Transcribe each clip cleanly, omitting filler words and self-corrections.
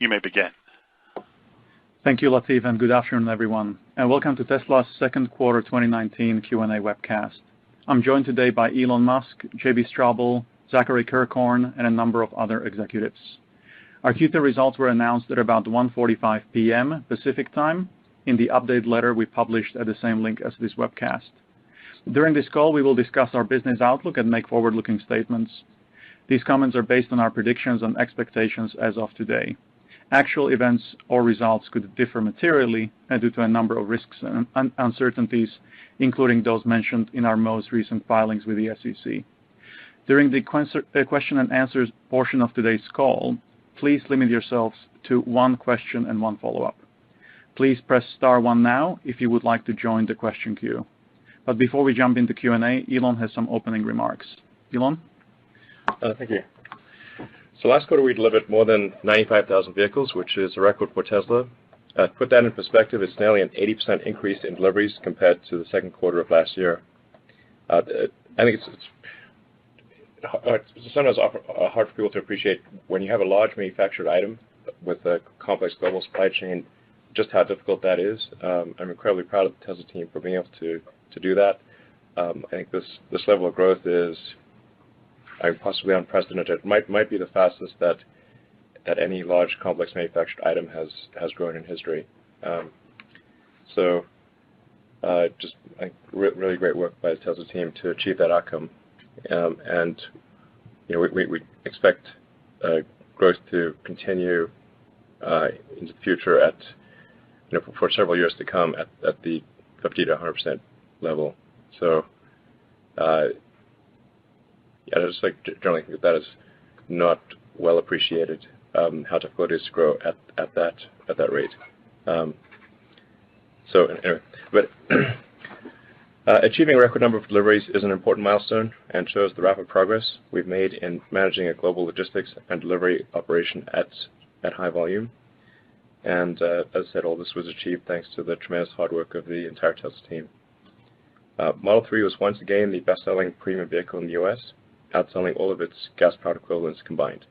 You may begin. Thank you, Latif, and good afternoon, everyone, and welcome to Tesla's second quarter 2019 Q&A webcast. I'm joined today by Elon Musk, JB Straubel, Zachary Kirkhorn, and a number of other executives. Our Q2 results were announced at about 1:45 p.m. Pacific time in the update letter we published at the same link as this webcast. During this call, we will discuss our business outlook and make forward-looking statements. These comments are based on our predictions and expectations as of today. Actual events or results could differ materially due to a number of risks and uncertainties, including those mentioned in our most recent filings with the SEC. During the question and answers portion of today's call, please limit yourselves to one question and one follow-up. Please press star one now if you would like to join the question queue. But before we jump into Q&A, Elon has some opening remarks. Elon? Thank you. So last quarter we delivered more than 95,000 vehicles, which is a record for Tesla. To put that in perspective, it's nearly an 80% increase in deliveries compared to the second quarter of last year. I think it's sometimes hard for people to appreciate when you have a large manufactured item with a complex global supply chain, just how difficult that is. I'm incredibly proud of the Tesla team for being able to do that. I think this level of growth is possibly unprecedented. It might be the fastest that any large complex manufactured item has grown in history. Just really great work by the Tesla team to achieve that outcome. And we expect growth to continue into the future for several years to come at the 50 to 100% level. So I just generally think that is not well appreciated, how difficult it is to grow at that rate. Achieving a record number of deliveries is an important milestone and shows the rapid progress we've made in managing a global logistics and delivery operation at high volume. And as I said, all this was achieved thanks to the tremendous hard work of the entire Tesla team. Model 3 was once again the best-selling premium vehicle in the U.S., outselling all of its gas-powered equivalents combined.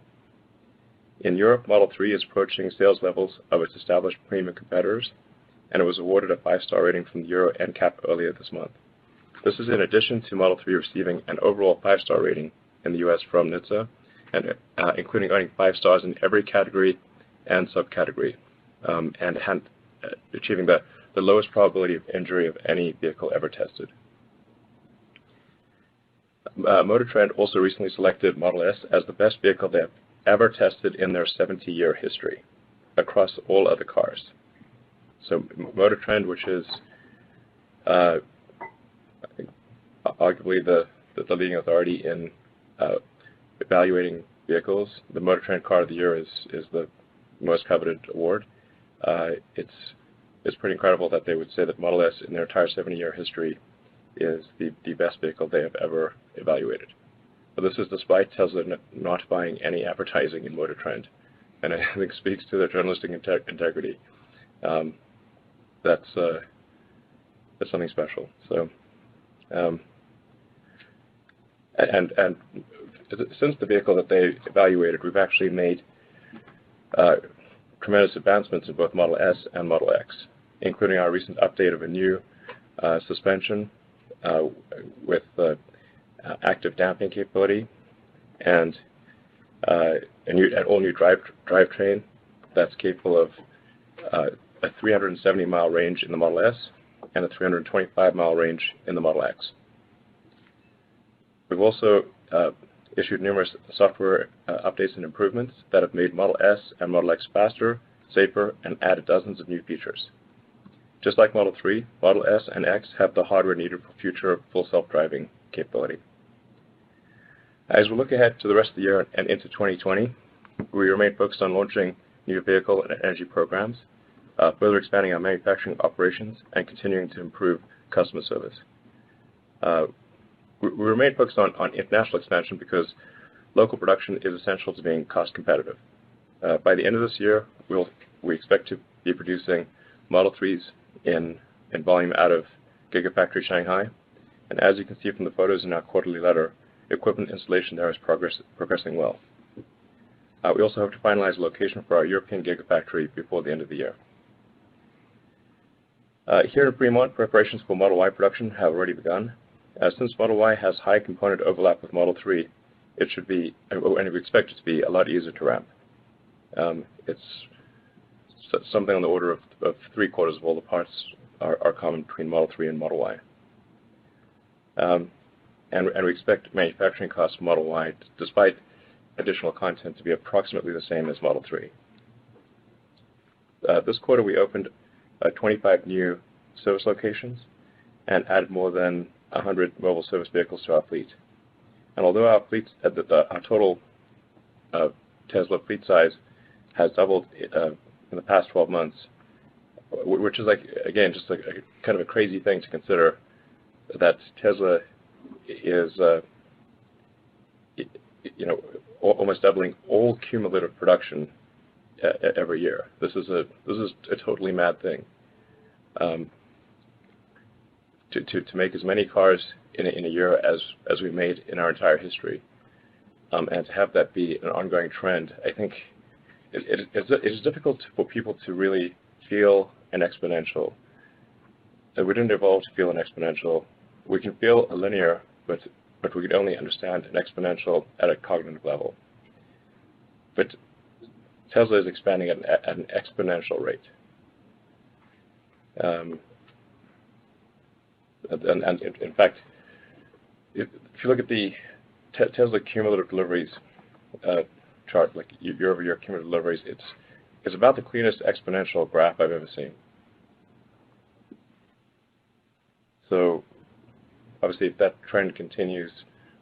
In Europe, Model 3 is approaching sales levels of its established premium competitors, and it was awarded a 5-star rating from the Euro NCAP earlier this month. This is in addition to Model 3 receiving an overall 5-star rating in the U.S. from NHTSA, and including earning 5 stars in every category and subcategory, and achieving the lowest probability of injury of any vehicle ever tested. Motor Trend also recently selected Model S as the best vehicle they have ever tested in their 70-year history across all other cars. So Motor Trend, which is I think arguably the leading authority in evaluating vehicles, the Motor Trend Car of the Year is the most coveted award. It's pretty incredible that they would say that Model S in their entire 70-year history is the best vehicle they have ever evaluated. But this is despite Tesla not buying any advertising in Motor Trend, and I think speaks to their journalistic integrity. That's something special. So, and since the vehicle that they evaluated, we've actually made tremendous advancements in both Model S and Model X, including our recent update of a new suspension with active damping capability, and an all-new drivetrain that's capable of a 370-mile range in the Model S and a 325-mile range in the Model X. We've also issued numerous software updates and improvements that have made Model S and Model X faster, safer, and added dozens of new features. Just like Model 3, Model S and X have the hardware needed for future full self-driving capability. As we look ahead to the rest of the year and into 2020, we remain focused on launching new vehicle and energy programs, further expanding our manufacturing operations, and continuing to improve customer service. We remain focused on international expansion because local production is essential to being cost competitive. By the end of this year, we expect to be producing Model 3s in volume out of Gigafactory Shanghai. And as you can see from the photos in our quarterly letter, equipment installation there is progressing well. We also hope to finalize a location for our European Gigafactory before the end of the year. Here in Fremont, preparations for Model Y production have already begun. Since Model Y has high component overlap with Model 3, it should be, and we expect it to be, a lot easier to ramp. It's something on the order of 3/4 of all the parts are common between Model 3 and Model Y. And we expect manufacturing costs for Model Y, despite additional content, to be approximately the same as Model 3. This quarter we opened 25 new service locations and added more than 100 mobile service vehicles to our fleet. And although our total Tesla fleet size has doubled in the past 12 months, which is again, just like kind of a crazy thing to consider, that Tesla is almost doubling all cumulative production every year. This is a totally mad thing. To make as many cars in a year as we made in our entire history, and to have that be an ongoing trend, I think it is difficult for people to really feel an exponential. We didn't evolve to feel an exponential. We can feel a linear, but we can only understand an exponential at a cognitive level. But Tesla is expanding at an exponential rate. And in fact, if you look at the Tesla cumulative deliveries chart, like year-over-year cumulative deliveries, it's about the cleanest exponential graph I've ever seen. So obviously, if that trend continues,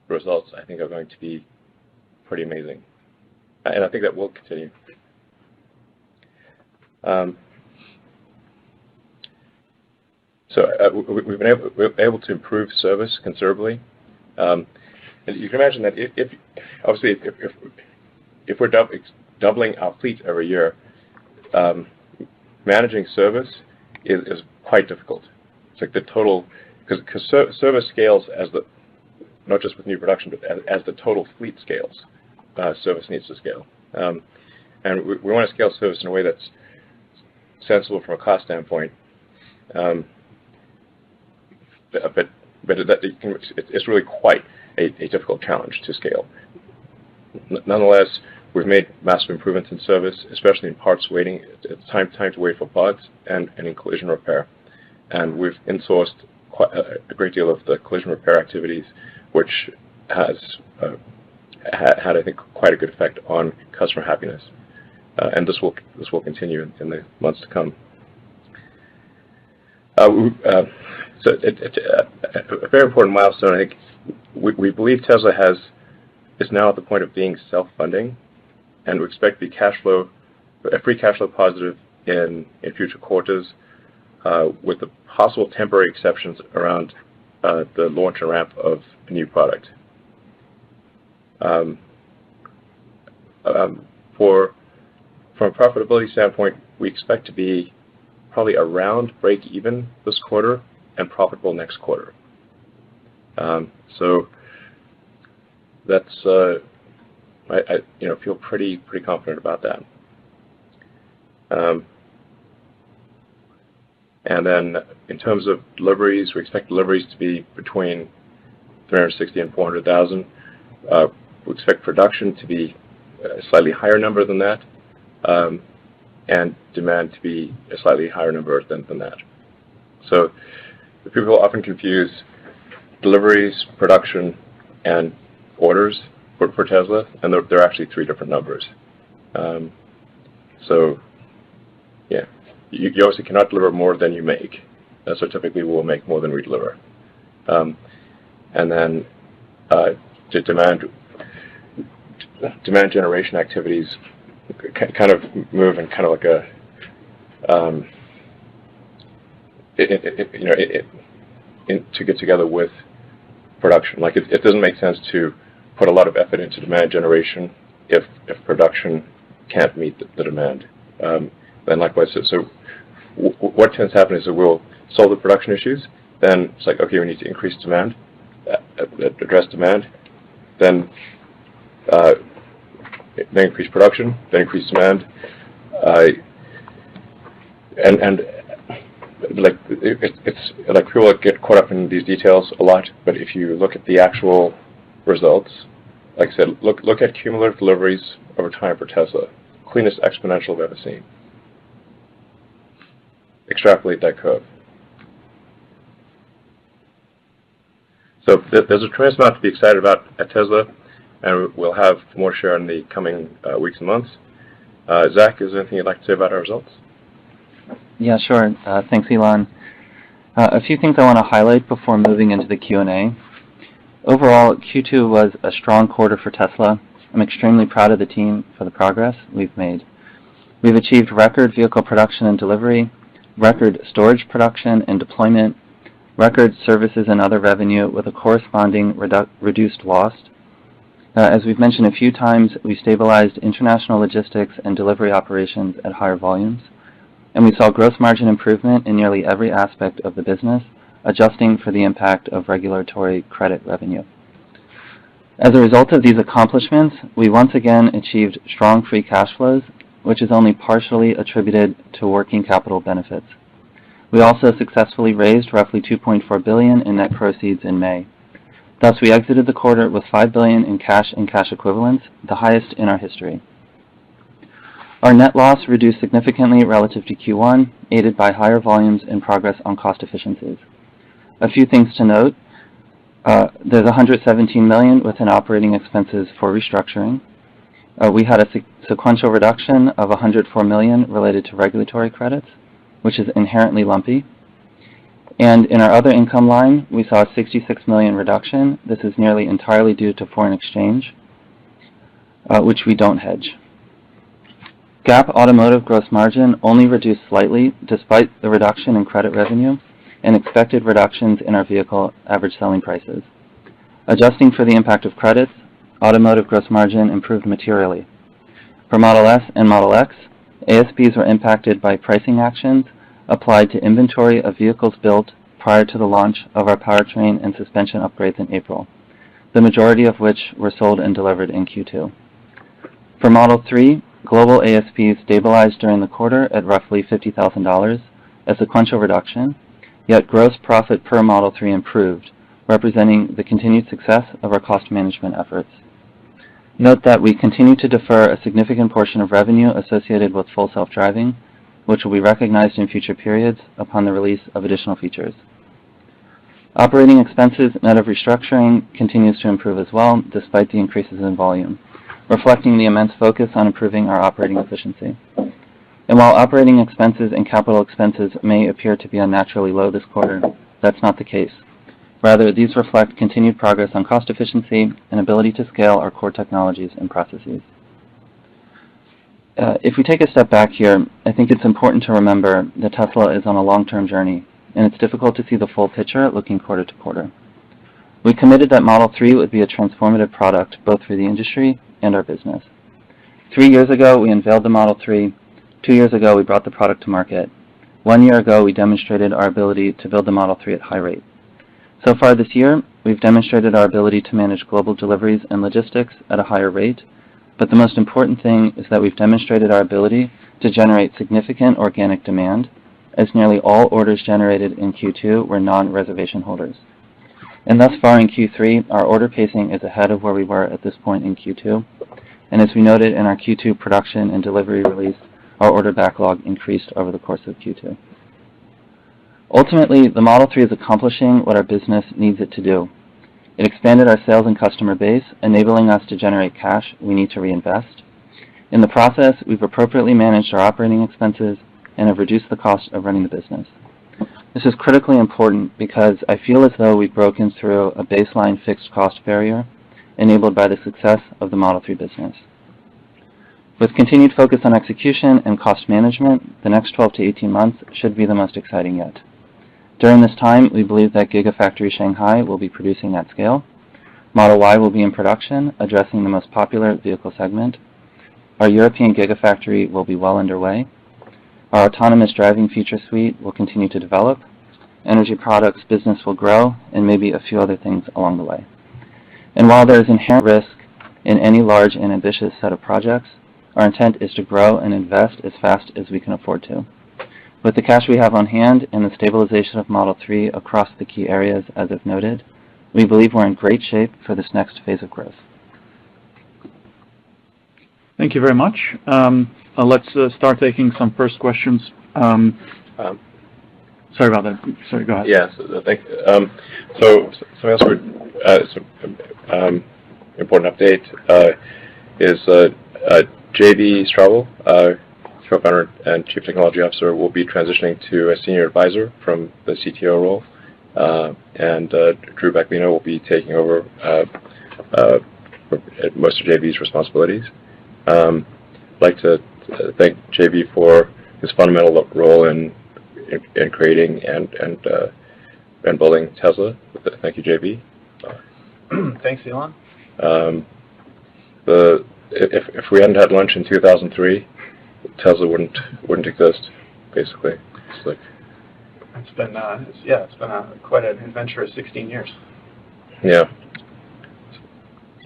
the results, I think, are going to be pretty amazing. And I think that will continue. We've been able to improve service considerably. And you can imagine that if we're doubling our fleet every year, managing service is quite difficult. It's like the total, because service scales as not just with new production, but as the total fleet scales, service needs to scale. And we want to scale service in a way that's sensible from a cost standpoint. But it's really quite a difficult challenge to scale. Nonetheless, we've made massive improvements in service, especially in parts waiting. It's time to wait for bugs and in collision repair. And we've insourced quite a great deal of the collision repair activities, which has had, I think, quite a good effect on customer happiness. And this will continue in the months to come. So it's a very important milestone. I think we believe Tesla is now at the point of being self-funding, and we expect to be free cash flow positive in future quarters, with the possible temporary exceptions around the launch and ramp of a new product. From a profitability standpoint, we expect to be probably around break even this quarter and profitable next quarter. So that's I feel pretty confident about that. And then in terms of deliveries, we expect deliveries to be between 360 and 400,000. We expect production to be a slightly higher number than that, and demand to be a slightly higher number than that. So the people often confuse deliveries, production, and orders for Tesla, and they're actually three different numbers. So yeah, you obviously cannot deliver more than you make. So typically we'll make more than we deliver. And then demand generation activities kind of move in kind of like a to get together with production. Like it doesn't make sense to put a lot of effort into demand generation if production can't meet the demand. Then likewise, so what tends to happen is that we'll solve the production issues. Then it's like, okay, we need to increase demand, address demand. Then then increased production, then increased demand, and like it's like people get caught up in these details a lot, but if you look at the actual results, like I said, look at cumulative deliveries over time for Tesla, cleanest exponential I've ever seen. Extrapolate that curve. So there's a tremendous amount to be excited about at Tesla, and we'll have more to share in the coming weeks and months. Zach, is there anything you'd like to say about our results? Yeah, sure. Thanks, Elon. A few things I want to highlight before moving into the Q&A. Overall, Q2 was a strong quarter for Tesla. I'm extremely proud of the team for the progress we've made. We've achieved record vehicle production and delivery, record storage production and deployment, record services and other revenue with a corresponding reduced loss. As we've mentioned a few times, we stabilized international logistics and delivery operations at higher volumes, and we saw gross margin improvement in nearly every aspect of the business, adjusting for the impact of regulatory credit revenue. As a result of these accomplishments, we once again achieved strong free cash flows, which is only partially attributed to working capital benefits. We also successfully raised roughly $2.4 billion in net proceeds in May. Thus, we exited the quarter with $5 billion in cash and cash equivalents, the highest in our history. Our net loss reduced significantly relative to Q1, aided by higher volumes and progress on cost efficiencies. A few things to note. There's $117 million within operating expenses for restructuring. We had a sequential reduction of $104 million related to regulatory credits, which is inherently lumpy. And in our other income line, we saw a $66 million reduction. This is nearly entirely due to foreign exchange, which we don't hedge. GAAP automotive gross margin only reduced slightly despite the reduction in credit revenue and expected reductions in our vehicle average selling prices. Adjusting for the impact of credits, automotive gross margin improved materially. For Model S and Model X, ASPs were impacted by pricing actions applied to inventory of vehicles built prior to the launch of our powertrain and suspension upgrades in April, the majority of which were sold and delivered in Q2. For Model 3, global ASPs stabilized during the quarter at roughly $50,000, a sequential reduction, yet gross profit per Model 3 improved, representing the continued success of our cost management efforts. Note that we continue to defer a significant portion of revenue associated with full self-driving, which will be recognized in future periods upon the release of additional features. Operating expenses net of restructuring continues to improve as well, despite the increases in volume, reflecting the immense focus on improving our operating efficiency. And while operating expenses and capital expenses may appear to be unnaturally low this quarter, that's not the case. Rather, these reflect continued progress on cost efficiency and ability to scale our core technologies and processes. If we take a step back here, I think it's important to remember that Tesla is on a long-term journey, and it's difficult to see the full picture looking quarter to quarter. We committed that Model 3 would be a transformative product both for the industry and our business. 3 years ago, we unveiled the Model 3. 2 years ago, we brought the product to market. 1 year ago, we demonstrated our ability to build the Model 3 at high rate. So far this year, we've demonstrated our ability to manage global deliveries and logistics at a higher rate, but the most important thing is that we've demonstrated our ability to generate significant organic demand, as nearly all orders generated in Q2 were non-reservation holders. And thus far in Q3, our order pacing is ahead of where we were at this point in Q2, and as we noted in our Q2 production and delivery release, our order backlog increased over the course of Q2. Ultimately, the Model 3 is accomplishing what our business needs it to do. It expanded our sales and customer base, enabling us to generate cash we need to reinvest. In the process, we've appropriately managed our operating expenses and have reduced the cost of running the business. This is critically important because I feel as though we've broken through a baseline fixed cost barrier enabled by the success of the Model 3 business. With continued focus on execution and cost management, the next 12 to 18 months should be the most exciting yet. During this time, we believe that Gigafactory Shanghai will be producing at scale. Model Y will be in production, addressing the most popular vehicle segment. Our European Gigafactory will be well underway. Our autonomous driving feature suite will continue to develop. Energy products business will grow, and maybe a few other things along the way. And while there is inherent risk in any large and ambitious set of projects. Our intent is to grow and invest as fast as we can afford to. With the cash we have on hand and the stabilization of Model 3 across the key areas as I've noted, we believe we're in great shape for this next phase of growth. Thank you very much. Let's start taking some first questions. Sorry about that. Sorry, go ahead. Yes, thank you. So important update is J.B. Straubel, co-founder and chief technology officer, will be transitioning to a senior advisor from the CTO role, and Drew Backlino will be taking over most of J.B.'s responsibilities. I'd like to thank J.B. for his fundamental role in creating and building Tesla. Thank you, J.B. Thanks, Elon. If we hadn't had lunch in 2003, Tesla wouldn't exist. Basically, it's like it's been quite an adventurous 16 years. Yeah.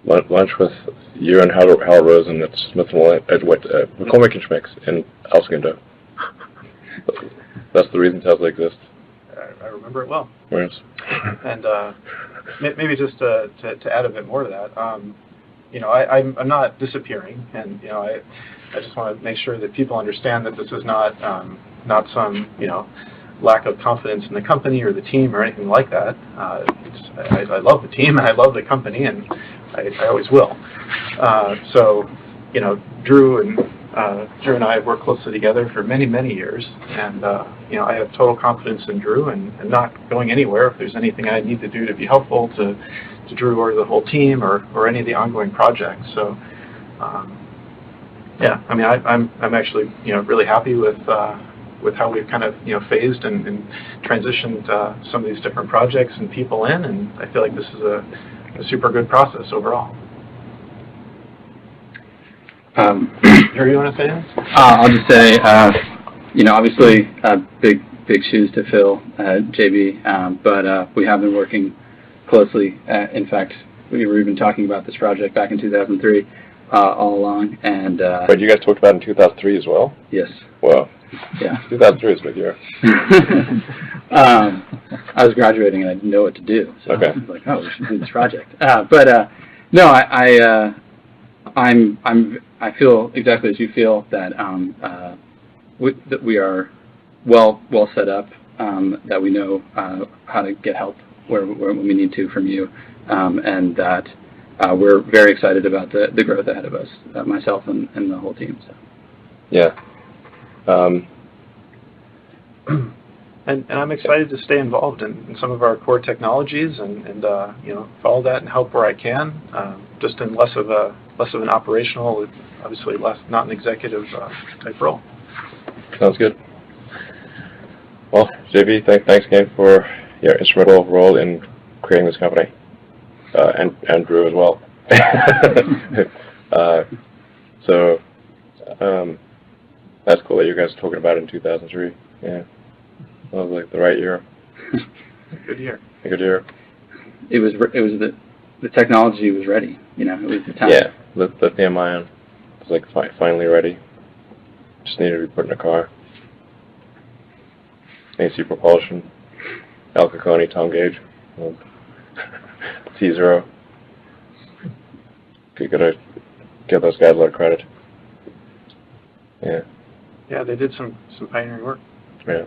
Lunch with you and Howard Rosen at Smith & McCormick & Schmick's in El Segundo. That's the reason Tesla exists. I remember it well. Yes. And maybe just to add a bit more to that, I'm not disappearing, and I just want to make sure that people understand that this is not some lack of confidence in the company or the team or anything like that. I love the team and I love the company, and I always will. So Drew and I have worked closely together for many, many years, and I have total confidence in Drew and not going anywhere if there's anything I need to do to be helpful to Drew or the whole team or any of the ongoing projects. So I'm actually really happy with how we've kind of phased and transitioned some of these different projects and people in, and I feel like this is a super good process overall. Drew, you want to say anything? I'll just say, obviously, big shoes to fill, JB, but we have been working closely. In fact, we were even talking about this project back in 2003 all along. And but you guys talked about it in 2003 as well? Yes. Wow. Yeah. 2003 is a good year. I was graduating and I didn't know what to do, so okay. I was like, we should do this project. No, I feel exactly as you feel that that we are well set up, that we know how to get help where we need to from you, and that we're very excited about the growth ahead of us, myself and the whole team. So. Yeah. And I'm excited to stay involved in some of our core technologies and follow that and help where I can, just in less of an operational, obviously not an executive type role. Sounds good. Well, JB, thanks again for your instrumental role in creating this company, and Drew as well. So that's cool that you guys are talking about it in 2003. Yeah. That was like the right year. Good year. A good year. It was the technology was ready. It was the time. Yeah, lithium-ion was like finally ready. Just needed to be put in a car. AC propulsion, Al Capone, Tom Gage, T0. You gotta give those guys a lot of credit. Yeah. Yeah, they did some pioneering work. Yeah.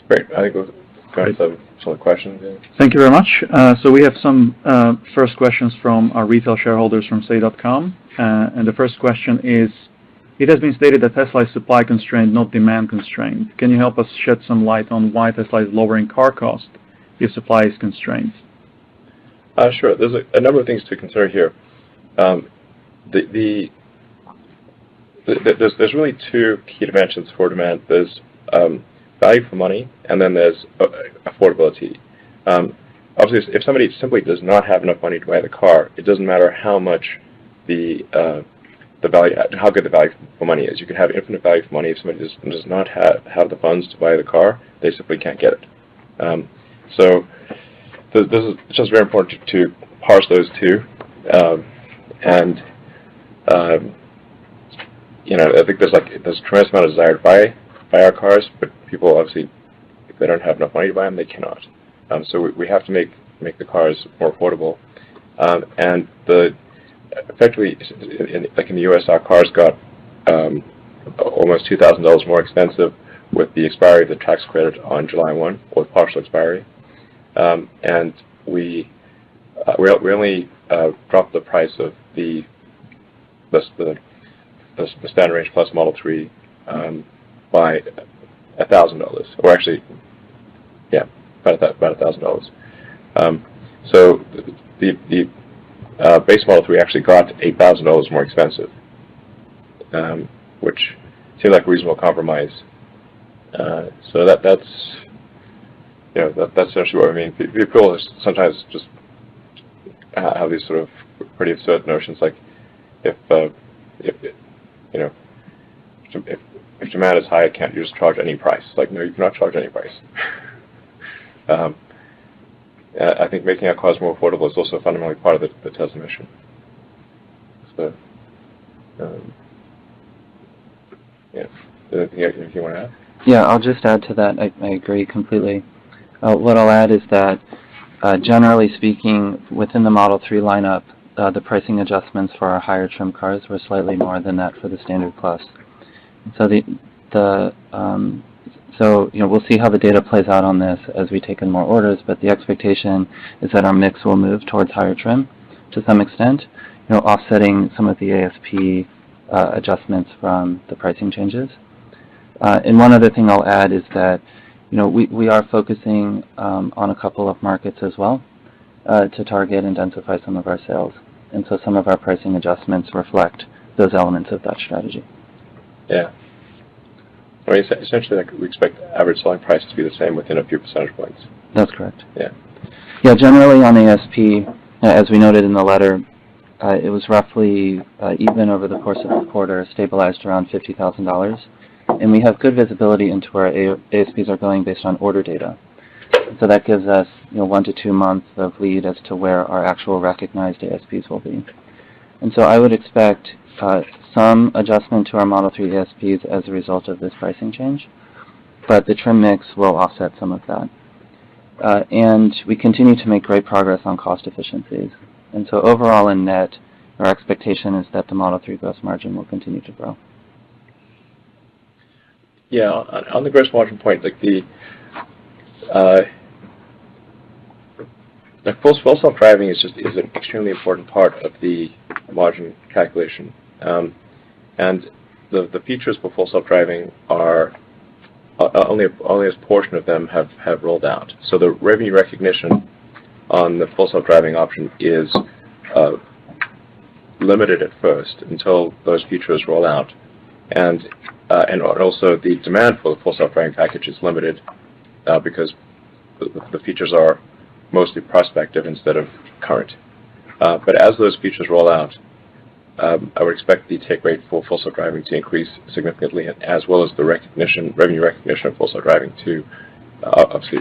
Great. I think we'll go into some questions. Yeah. Thank you very much. So we have some first questions from our retail shareholders from say.com. And the first question is, it has been stated that Tesla is supply constrained, not demand constrained. Can you help us shed some light on why Tesla is lowering car cost if supply is constrained? Sure. There's a number of things to consider here. There's really two key dimensions for demand. There's value for money, and then there's affordability. Obviously, if somebody simply does not have enough money to buy the car, it doesn't matter how much the value, how good the value for money is. You can have infinite value for money. If somebody does not have the funds to buy the car, they simply can't get it. So it's just very important to parse those two, and I think there's a tremendous amount of desire to buy our cars, but people obviously, if they don't have enough money to buy them, they cannot. So we have to make the cars more affordable, and effectively, in the U.S., our cars got almost $2,000 more expensive with the expiry of the tax credit on July 1, or partial expiry, and we only dropped the price of the Standard Range Plus Model 3 by $1,000, or actually, yeah, about $1,000. So the base Model 3 actually got $8,000 more expensive, which seemed like a reasonable compromise. So that's essentially what I mean. People sometimes just have these sort of pretty absurd notions, like if demand is high, can't you just charge any price? Like, no, you cannot charge any price. I think making our cars more affordable is also fundamentally part of the Tesla mission. So, yeah. Anything you want to add? Yeah, I'll just add to that. I agree completely. What I'll add is that, generally speaking, within the Model 3 lineup, the pricing adjustments for our higher trim cars were slightly more than that for the Standard Plus. So we'll see how the data plays out on this as we take in more orders, but the expectation is that our mix will move towards higher trim to some extent, offsetting some of the ASP adjustments from the pricing changes. And one other thing I'll add is that we are focusing on a couple of markets as well to target and densify some of our sales. And so some of our pricing adjustments reflect those elements of that strategy. Yeah. I mean, essentially, we expect average selling price to be the same within a few percentage points. That's correct. Yeah. Yeah, generally on ASP, as we noted in the letter, it was roughly even over the course of the quarter, stabilized around $50,000. And we have good visibility into where ASPs are going based on order data. So that gives us 1 to 2 months of lead as to where our actual recognized ASPs will be. And so I would expect some adjustment to our Model 3 ASPs as a result of this pricing change, but the trim mix will offset some of that. And we continue to make great progress on cost efficiencies. And so overall in net, our expectation is that the Model 3 gross margin will continue to grow. Yeah, on the gross margin point, the full self-driving is an extremely important part of the margin calculation, and the features for full self-driving are only a portion of them have rolled out. So the revenue recognition on the full self-driving option is limited at first until those features roll out, and also the demand for the full self-driving package is limited because the features are mostly prospective instead of current. But as those features roll out, I would expect the take rate for full self-driving to increase significantly, as well as the revenue recognition of full self-driving to obviously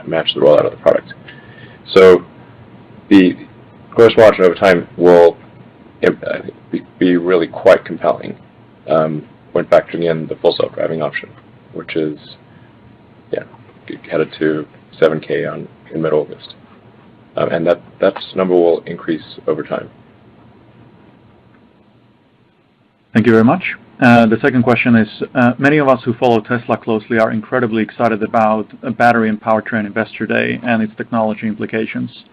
match the rollout of the product. So the gross margin over time will be really quite compelling when factoring in the full self-driving option, which is headed to $7,000 in mid-August, and that number will increase over time. Thank you very much. The second question is, many of us who follow Tesla closely are incredibly excited about a battery and powertrain investor day and its technology implications.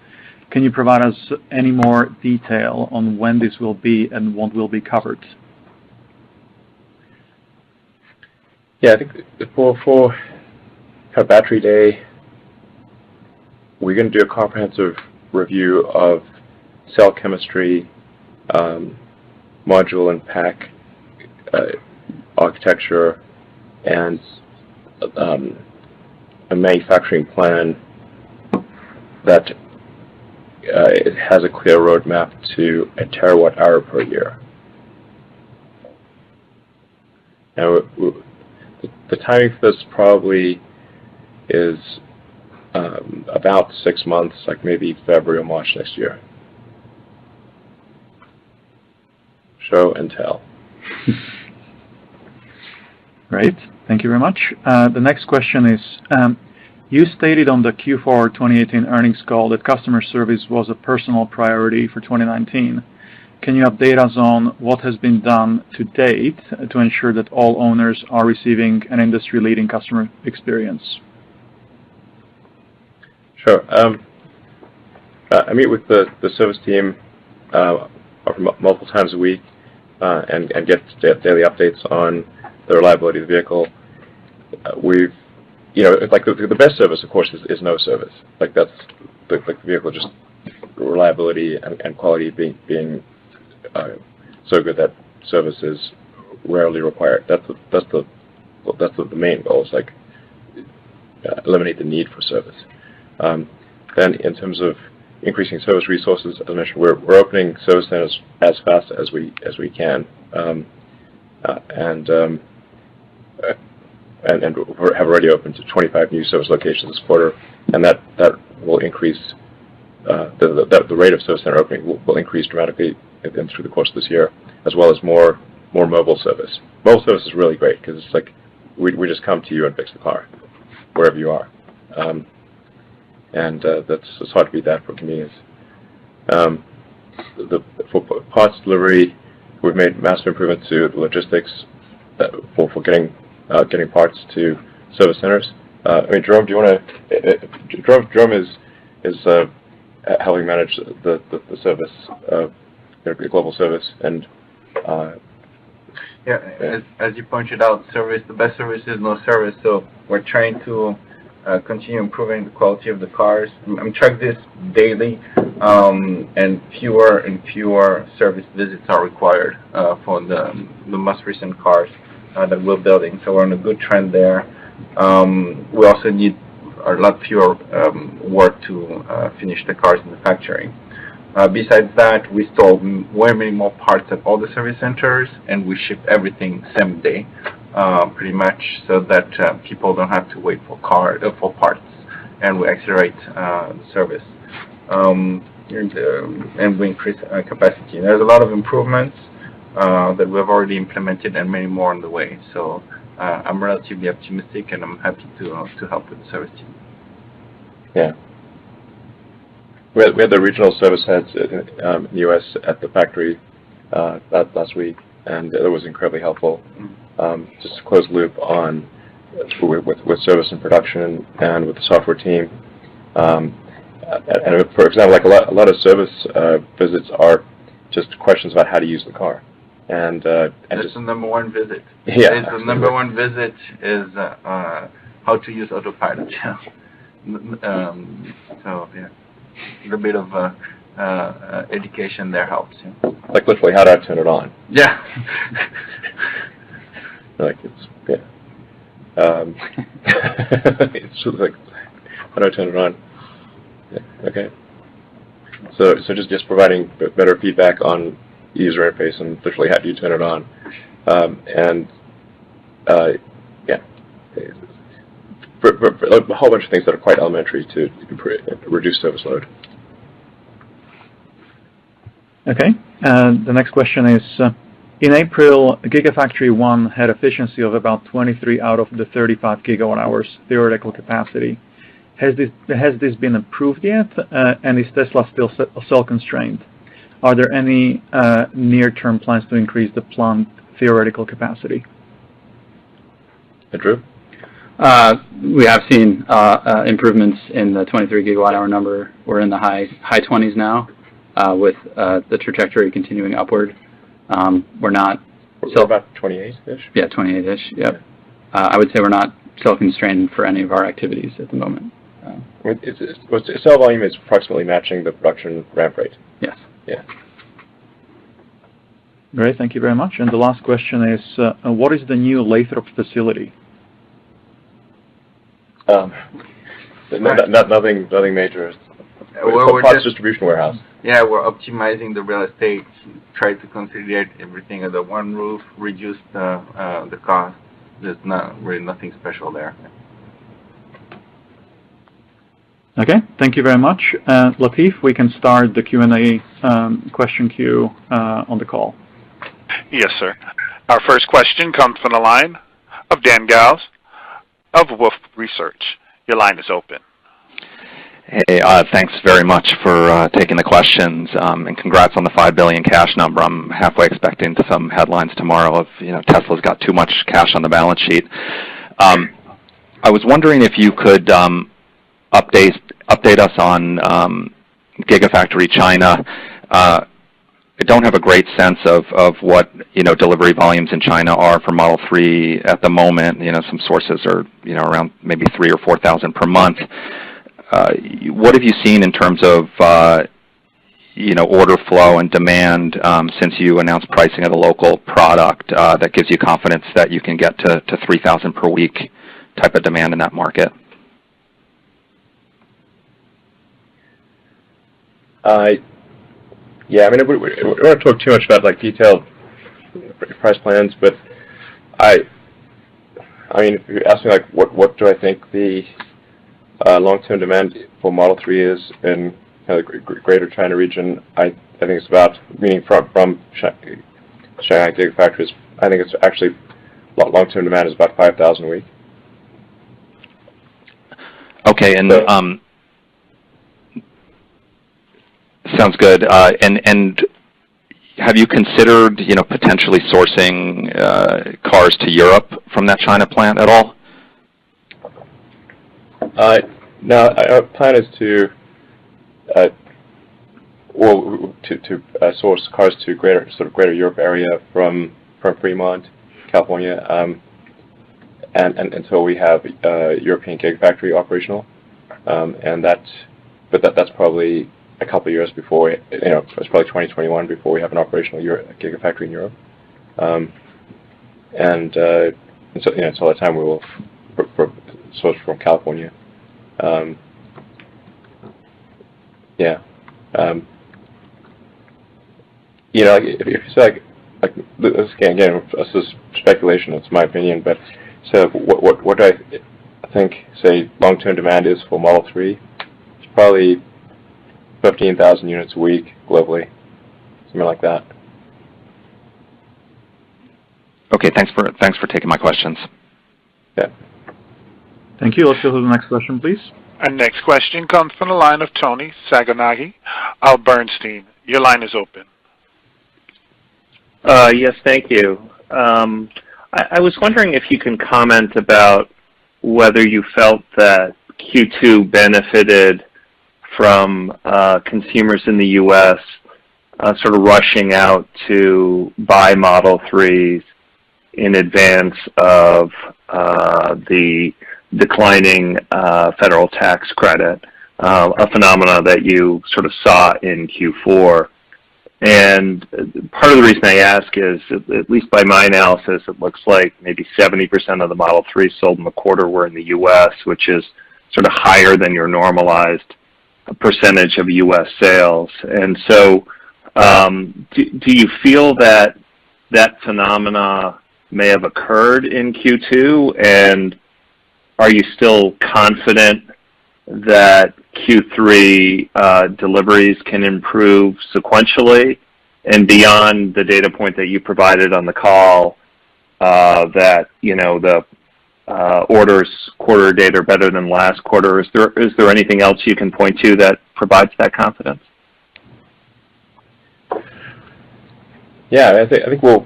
Can you provide us any more detail on when this will be and what will be covered? Yeah, I think for Battery Day, we're going to do a comprehensive review of cell chemistry, module and pack architecture, and a manufacturing plan that it has a clear roadmap to a terawatt hour per year. Now, the timing for this probably is about 6 months, like maybe February or March next year. Show and tell. Great. Thank you very much. The next question is, you stated on the Q4 2018 earnings call that customer service was a personal priority for 2019. Can you update us on what has been done to date to ensure that all owners are receiving an industry-leading customer experience? Sure. I meet with the service team multiple times a week and get daily updates on the reliability of the vehicle. We've, like the best service, of course, is no service. Like that's like the vehicle just reliability and quality being so good that service is rarely required. That's the main goal. Is like eliminate the need for service. Then, in terms of increasing service resources, as I mentioned, we're opening service centers as fast as we can, and have already opened to 25 new service locations this quarter, and that will increase. The rate of service center opening will increase dramatically through the course of this year, as well as more mobile service. Mobile service is really great because it's like we just come to you and fix the car wherever you are, and it's hard to beat that for convenience. For parts delivery, we've made massive improvements to the logistics for getting parts to service centers. I mean, Jerome, do you want to? Jerome is helping manage the service, global service, and as you pointed out, service, the best service is no service. So we're trying to continue improving the quality of the cars. I'm tracking this daily, and fewer and fewer service visits are required for the most recent cars that we're building. So we're on a good trend there. We also need a lot fewer work to finish the cars in the factory. Besides that, we store way many more parts at all the service centers, and we ship everything same day, pretty much, so that people don't have to wait for parts, and we accelerate the service. And we increase capacity. There's a lot of improvements that we have already implemented, and many more on the way. So I'm relatively optimistic, and I'm happy to help with the service team. Yeah. We had the regional service heads in the U.S. at the factory last week, and it was incredibly helpful. Just to close the loop on with service and production and with the software team. And for example, like a lot of service visits are just questions about how to use the car. And that's the number one visit. Yeah. The number one visit is how to use autopilot. So yeah, a little bit of education there helps. Yeah. Like literally, how do I turn it on? Yeah. Like it's it's sort of like, how do I turn it on? Yeah, okay. So just providing better feedback on user interface and literally how do you turn it on, for a whole bunch of things that are quite elementary to reduce service load. Okay. The next question is, in April, Gigafactory 1 had efficiency of about 23 out of the 35 gigawatt hours theoretical capacity. Has this been approved yet? And is Tesla still cell constrained? Are there any near-term plans to increase the planned theoretical capacity? Drew? We have seen improvements in the 23 gigawatt hour number. We're in the high 20s now, with the trajectory continuing upward. We're not so about 28-ish. Yeah, 28-ish. Yep. I would say we're not cell constrained for any of our activities at the moment. Cell volume is approximately matching the production ramp rate. Yes. Yeah. Great, thank you very much. And the last question is, what is the new Lathrop facility? Nothing major. We're parts distribution warehouse. Yeah, we're optimizing the real estate, try to consolidate everything under one roof, reduce the cost. There's not really nothing special there. Okay, thank you very much. Latif, we can start the Q&A question queue on the call. Yes, sir. Our first question comes from the line of Dan Gauss of Wolfe Research. Your line is open. Hey, thanks very much for taking the questions, and congrats on the $5 billion cash number. I'm halfway expecting some headlines tomorrow of, Tesla's got too much cash on the balance sheet. I was wondering if you could update us on Gigafactory China. I don't have a great sense of what delivery volumes in China are for Model 3 at the moment. Some sources are around maybe 3,000 or 4,000 per month. What have you seen in terms of order flow and demand since you announced pricing of the local product that gives you confidence that you can get to 3,000 per week type of demand in that market? Yeah, I mean, we don't want to talk too much about detailed price plans, but I mean, if you ask me what do I think the long-term demand for Model 3 is in the Greater China region, I think it's about, meaning from Shanghai Gigafactories, I think it's actually long-term demand is about 5,000 a week. Okay, and sounds good. And have you considered, potentially sourcing cars to Europe from that China plant at all? No, our plan is to source cars to greater Europe area from Fremont, California, and until we have European Gigafactory operational, and that's probably a couple of years before it's probably 2021 before we have an operational Gigafactory in Europe, and so until that time we will source from California. Yeah. If you say this again, this is speculation. It's my opinion, but so what do I think? Say long-term demand is for Model 3. It's probably 15,000 units a week globally, something like that. Okay, thanks for taking my questions. Yeah. Thank you. Let's go to the next question, please. Our next question comes from the line of Tony Sacconaghi of Bernstein. Your line is open. Yes, thank you. I was wondering if you can comment about whether you felt that Q2 benefited from consumers in the U.S. Sort of rushing out to buy Model 3s in advance of the declining federal tax credit, a phenomena that you sort of saw in Q4. And part of the reason I ask is, at least by my analysis, it looks like maybe 70% of the Model 3s sold in the quarter were in the U.S., which is sort of higher than your normalized percentage of U.S. sales. And so do you feel that phenomena may have occurred in Q2, and are you still confident that Q3 deliveries can improve sequentially, and beyond the data point that you provided on the call, that the orders quarter date are better than last quarter? Is there anything else you can point to that provides that confidence? Yeah, I think we'll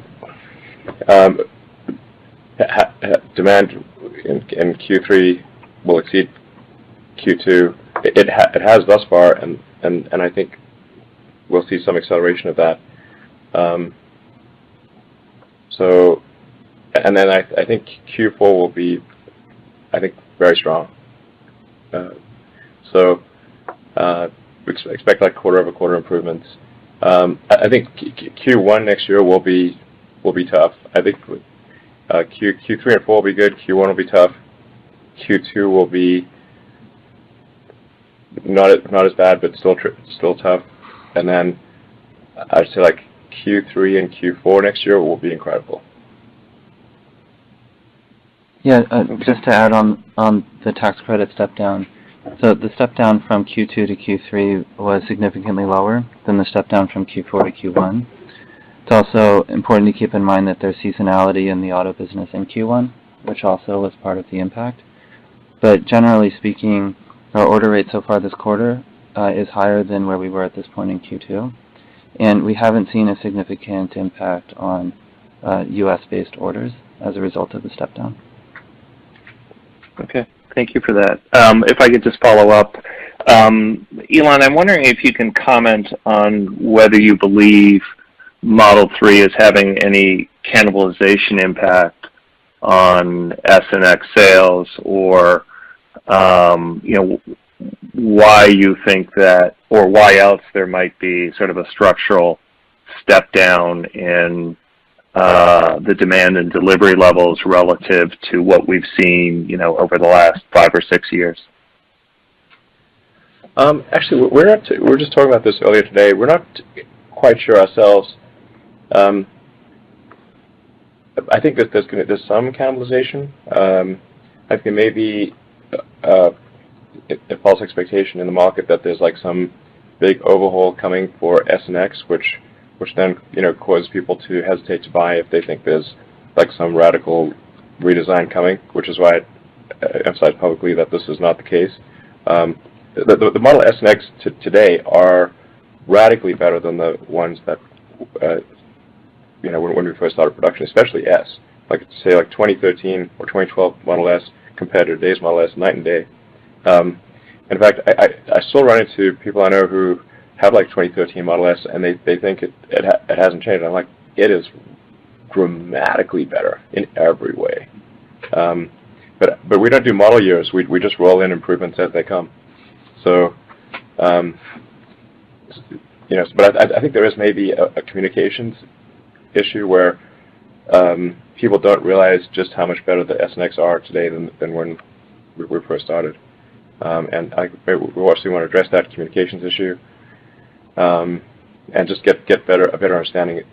demand in Q3 will exceed Q2. It has thus far, and I think we'll see some acceleration of that. So, and then I think Q4 will be, very strong. So we expect quarter-over-quarter improvements. I think Q1 next year will be tough. I think Q3 and 4 will be good. Q1 will be tough. Q2 will be not as bad, but still tough. And then I'd say Q3 and Q4 next year will be incredible. Yeah, just to add on the tax credit step down, So the step down from Q2 to Q3 was significantly lower than the step down from Q4 to Q1. It's also important to keep in mind that there's seasonality in the auto business in Q1, which also was part of the impact. But generally speaking, our order rate so far this quarter is higher than where we were at this point in Q2. And we haven't seen a significant impact on US-based orders as a result of the step down. Okay, thank you for that. If I could just follow up, Elon, I'm wondering if you can comment on whether you believe Model 3 is having any cannibalization impact on S and X sales, or why you think that, or why else there might be sort of a structural step down in the demand and delivery levels relative to what we've seen, over the last 5 or 6 years. Actually, we were just talking about this earlier today. We're not quite sure ourselves. I think that there's some cannibalization. I think there may be a false expectation in the market that there's like some big overhaul coming for S and X, which then causes people to hesitate to buy if they think there's like some radical redesign coming, which is why I emphasize publicly that this is not the case. The Model S and X today are radically better than the ones that when we first started production, especially S. Like say like 2013 or 2012 Model S compared to today's Model S, night and day. In fact, I still run into people I know who have like 2013 Model S, and they think it hasn't changed. I'm like, it is dramatically better in every way. But we don't do model years. We just roll in improvements as they come. So, but I think there is maybe a communications issue where people don't realize just how much better the S and X are today than when we first started. And we obviously want to address that communications issue, and just get a better understanding,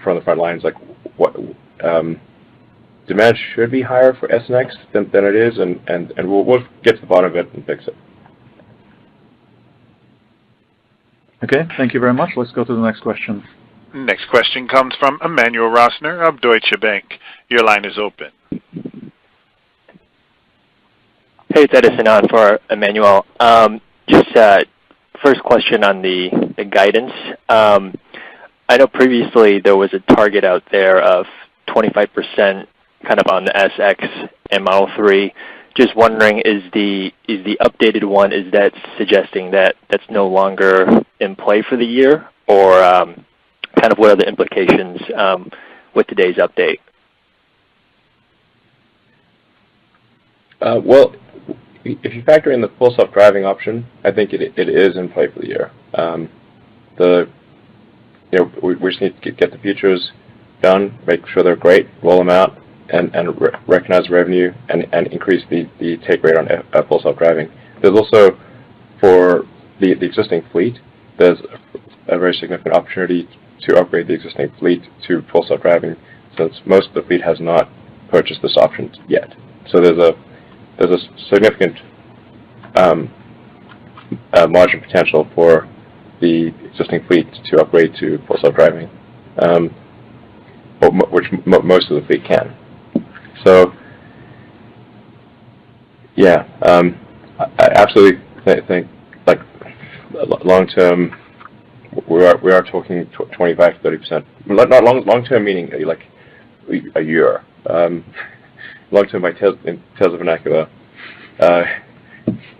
from the front lines, like what demand should be higher for S and X than it is, and we'll get to the bottom of it and fix it. Okay, thank you very much. Let's go to the next question. Next question comes from Emmanuel Rosner of Deutsche Bank. Your line is open. Hey, it's Edison on for Emmanuel. Just first question on the guidance. I know previously there was a target out there of 25% kind of on the SX and Model 3. Just wondering, is the updated one, is that suggesting that that's no longer in play for the year, or kind of what are the implications with today's update? Well, if you factor in the full self-driving option, I think it is in play for the year. We just need to get the features done, make sure they're great, roll them out, and recognize revenue and increase the take rate on full self-driving. There's also, for the existing fleet, there's a very significant opportunity to upgrade the existing fleet to full self-driving, since most of the fleet has not purchased this option yet. So there's a significant margin potential for the existing fleet to upgrade to full self-driving, which most of the fleet can. So, yeah, I absolutely think like long term, we are talking 25 to 30%. Not long term meaning like a year. Long term by Tesla vernacular, that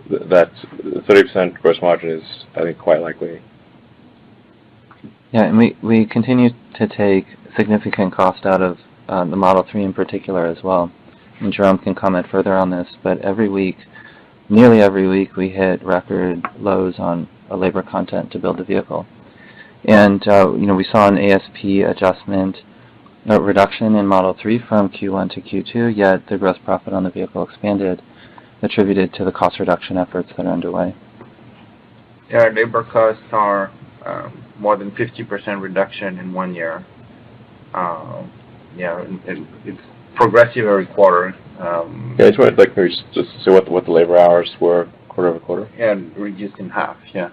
30% gross margin is, I think, quite likely. Yeah, and we continue to take significant cost out of the Model 3 in particular as well. And Jerome can comment further on this, but nearly every week, we hit record lows on labor content to build the vehicle. And we saw an ASP adjustment reduction in Model 3 from Q1 to Q2, yet the gross profit on the vehicle expanded, attributed to the cost reduction efforts that are underway. Yeah, labor costs are more than 50% reduction in 1 year. Yeah, it's progressive every quarter. Yeah, I just wanted maybe just to see what the labor hours were quarter-over-quarter. And reduced in half, yeah,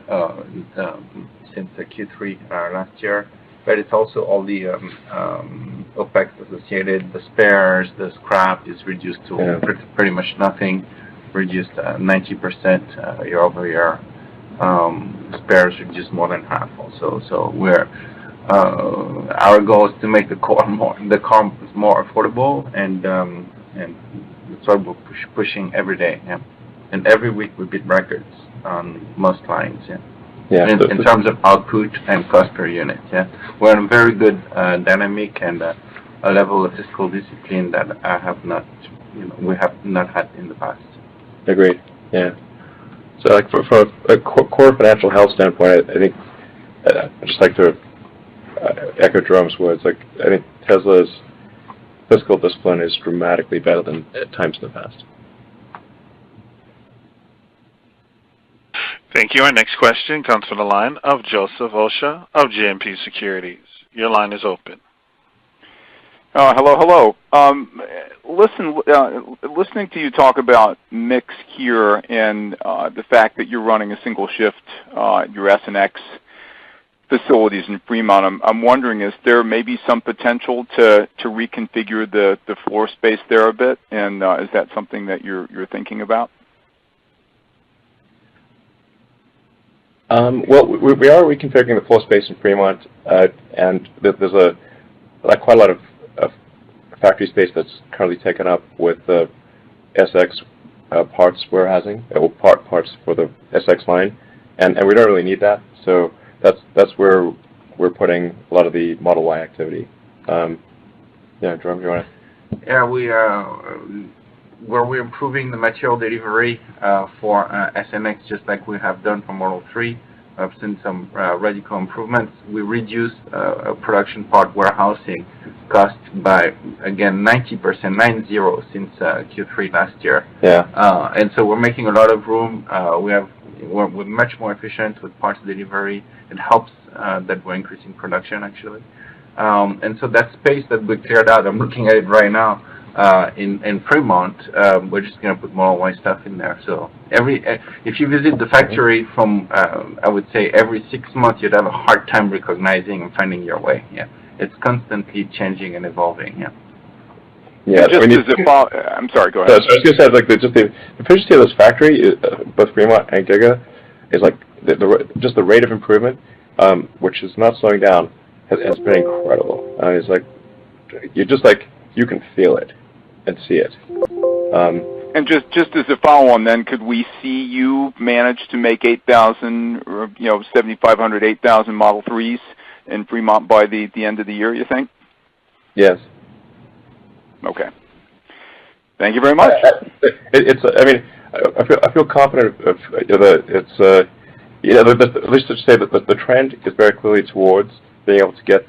since the Q3 last year. But it's also all the OPEX associated, the spares, the scrap is reduced to pretty much nothing, reduced 90% year-over-year. Spares reduced more than half also. So our goal is to make the car more affordable, and that's what we're pushing every day. Yeah. And every week we beat records on most lines. Yeah. Yeah. In terms of output and cost per unit. Yeah. We're in a very good dynamic and a level of fiscal discipline that we have not had in the past. Agreed. Yeah. So from a core financial health standpoint, I think I'd just like to echo Jerome's words. I think Tesla's fiscal discipline is dramatically better than at times in the past. Thank you. Our next question comes from the line of Joseph Osha of JMP Securities. Your line is open. Hello. Listening to you talk about mix here and the fact that you're running a single shift, your S&X facilities in Fremont, I'm wondering, is there maybe some potential to reconfigure the floor space there a bit, and is that something that you're thinking about? Well, we are reconfiguring the floor space in Fremont, and there's quite a lot of factory space that's currently taken up with the SX parts warehousing, or parts for the SX line, and we don't really need that. So that's where we're putting a lot of the Model Y activity. Yeah, Jerome, you want to? Yeah, we're improving the material delivery for SNX, just like we have done for Model 3. I've seen some radical improvements. We reduced production part warehousing cost by, again, 90%, 90, since Q3 last year. Yeah. And so we're making a lot of room. We're much more efficient with parts delivery. It helps that we're increasing production, actually. And so that space that we cleared out, I'm looking at it right now, in Fremont, we're just going to put Model Y stuff in there. So if you visit the factory from, I would say every 6 months, you'd have a hard time recognizing and finding your way. Yeah, it's constantly changing and evolving. Yeah. Yeah. I'm sorry. Go ahead. So I was going to say, just the efficiency of this factory, both Fremont and Giga, is just the rate of improvement, which is not slowing down, has been incredible. It's you can feel it and see it. And just as a follow-on, then, could we see you manage to make 8,000, or 7,500, 8,000 Model 3s in Fremont by the end of the year, you think? Yes. Okay. Thank you very much. I feel confident of at least to say that the trend is very clearly towards being able to get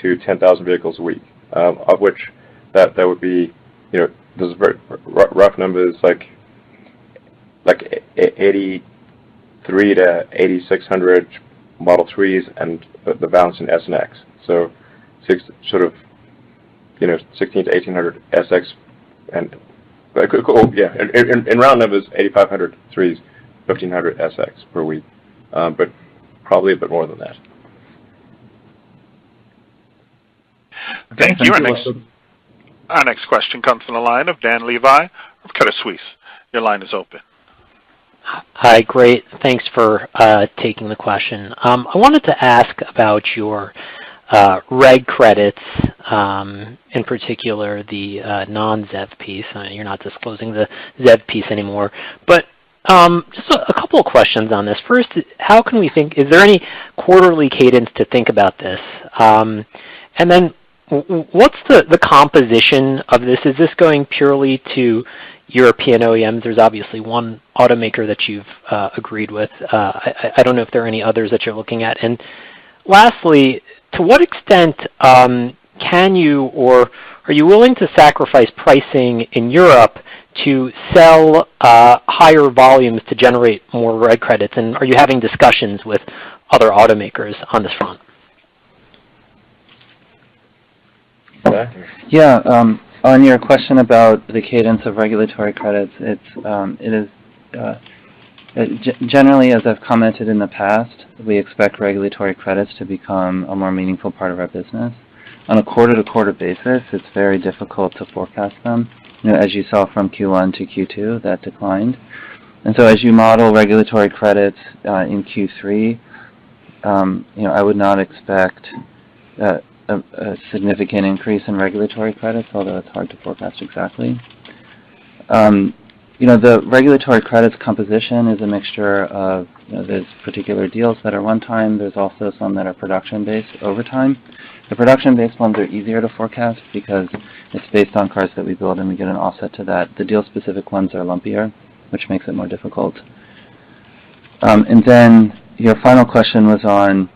to 10,000 vehicles a week, of which that would be, there's very rough numbers like 83 to 8,600 Model 3s and the balance in S and X. So 16 to 1,800 SX and in round numbers 8,500 3s, 1,500 SX per week, but probably a bit more than that. Thank you. Our next question comes from the line of Dan Levi of Credit Suisse. Your line is open. Hi, great. Thanks for taking the question. I wanted to ask about your reg credits, in particular the non-ZEV piece. You're not disclosing the ZEV piece anymore, but just a couple of questions on this. First, how can we think? Is there any quarterly cadence to think about this? And then, what's the composition of this? Is this going purely to European OEMs? There's obviously one automaker that you've agreed with. I don't know if there are any others that you're looking at. And lastly, to what extent can you or are you willing to sacrifice pricing in Europe to sell higher volumes to generate more reg credits? And are you having discussions with other automakers on this front? Yeah, On your question about the cadence of regulatory credits, generally, as I've commented in the past, we expect regulatory credits to become a more meaningful part of our business. On a quarter-to-quarter basis, it's very difficult to forecast them. As you saw from Q1 to Q2, that declined. And so as you model regulatory credits in Q3, I would not expect a significant increase in regulatory credits, although it's hard to forecast exactly. The regulatory credits composition is a mixture of, there's particular deals that are one-time. There's also some that are production-based over time. The production-based ones are easier to forecast because it's based on cars that we build and we get an offset to that. The deal-specific ones are lumpier, which makes it more difficult. And then your final question was on,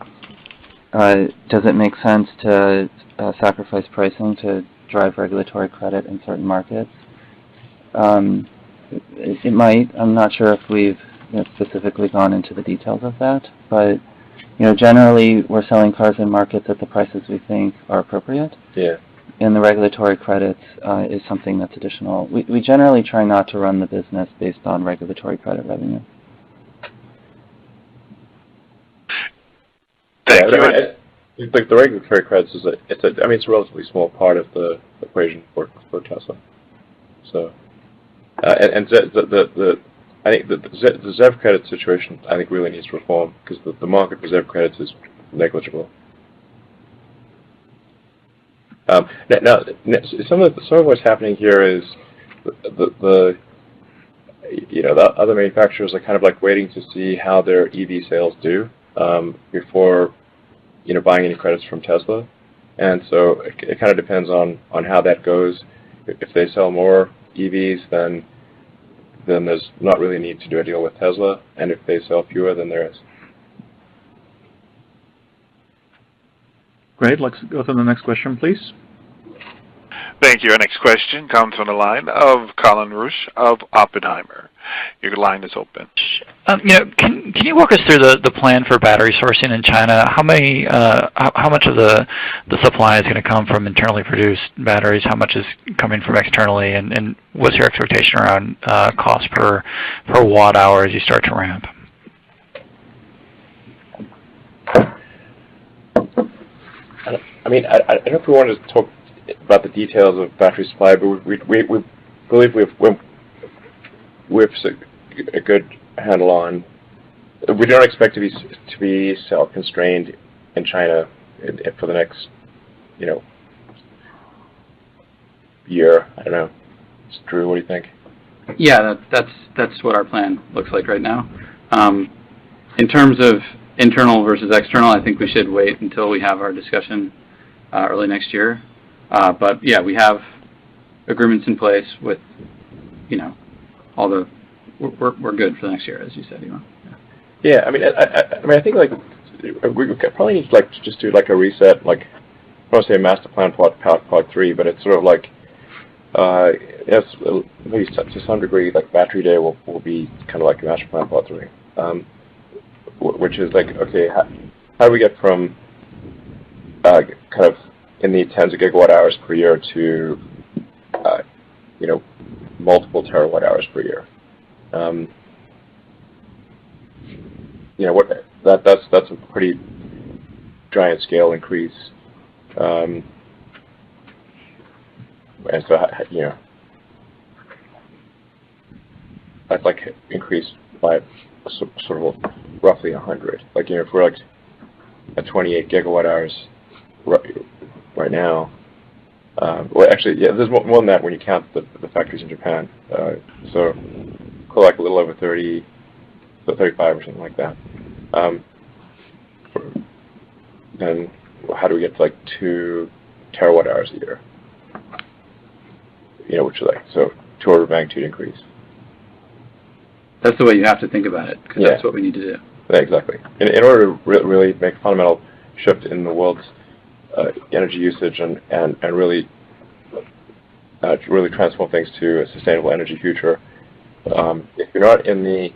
does it make sense to sacrifice pricing to drive regulatory credit in certain markets? It might. I'm not sure if we've specifically gone into the details of that, but generally we're selling cars in markets at the prices we think are appropriate. Yeah. And the regulatory credits is something that's additional. We generally try not to run the business based on regulatory credit revenue. Thank you. Like the regulatory credits it's a relatively small part of the equation for Tesla. So, I think the ZEV credit situation really needs reform because the market for ZEV credits is negligible. Now, some of what's happening here is the other manufacturers are kind of like waiting to see how their EV sales do before buying any credits from Tesla, and so it kind of depends on how that goes. If they sell more EVs, then there's not really a need to do a deal with Tesla, and if they sell fewer, then there is. Great. Let's go to the next question, please. Thank you. Our next question comes from the line of Colin Rusch of Oppenheimer. Your line is open. Can you walk us through the plan for battery sourcing in China? How much of the supply is going to come from internally produced batteries? How much is coming from externally? And what's your expectation around cost per watt hour as you start to ramp? I don't know if we wanted to talk about the details of battery supply, but we believe we have a good handle on. We don't expect to be self-constrained in China for the next year. I don't know. Drew, what do you think? Yeah, that's what our plan looks like right now. In terms of internal versus external, I think we should wait until we have our discussion early next year. But yeah, we have agreements in place with, all the. We're good for the next year, as you said, Elon. Yeah, I think we probably need to just do a reset, I don't want to say a master plan part 3, but it's sort of yes, at least to some degree, Battery Day will be kind of like a master plan part 3, which is okay, how do we get from kind of in the tens of gigawatt hours per year to multiple terawatt hours per year. That's a pretty giant scale increase. And so that's increased by sort of roughly 100. If we're at 28 gigawatt hours right now. Well, actually, yeah, there's more than that when you count the factories in Japan. So, a little over 30, so 35 or something like that. Then, how do we get to 2 terawatt hours a year? Which is so 2 order of magnitude increase. That's the way you have to think about it, because that's what we need to do. Yeah, exactly. In order to really make a fundamental shift in the world's energy usage and really transform things to a sustainable energy future. If you're not in the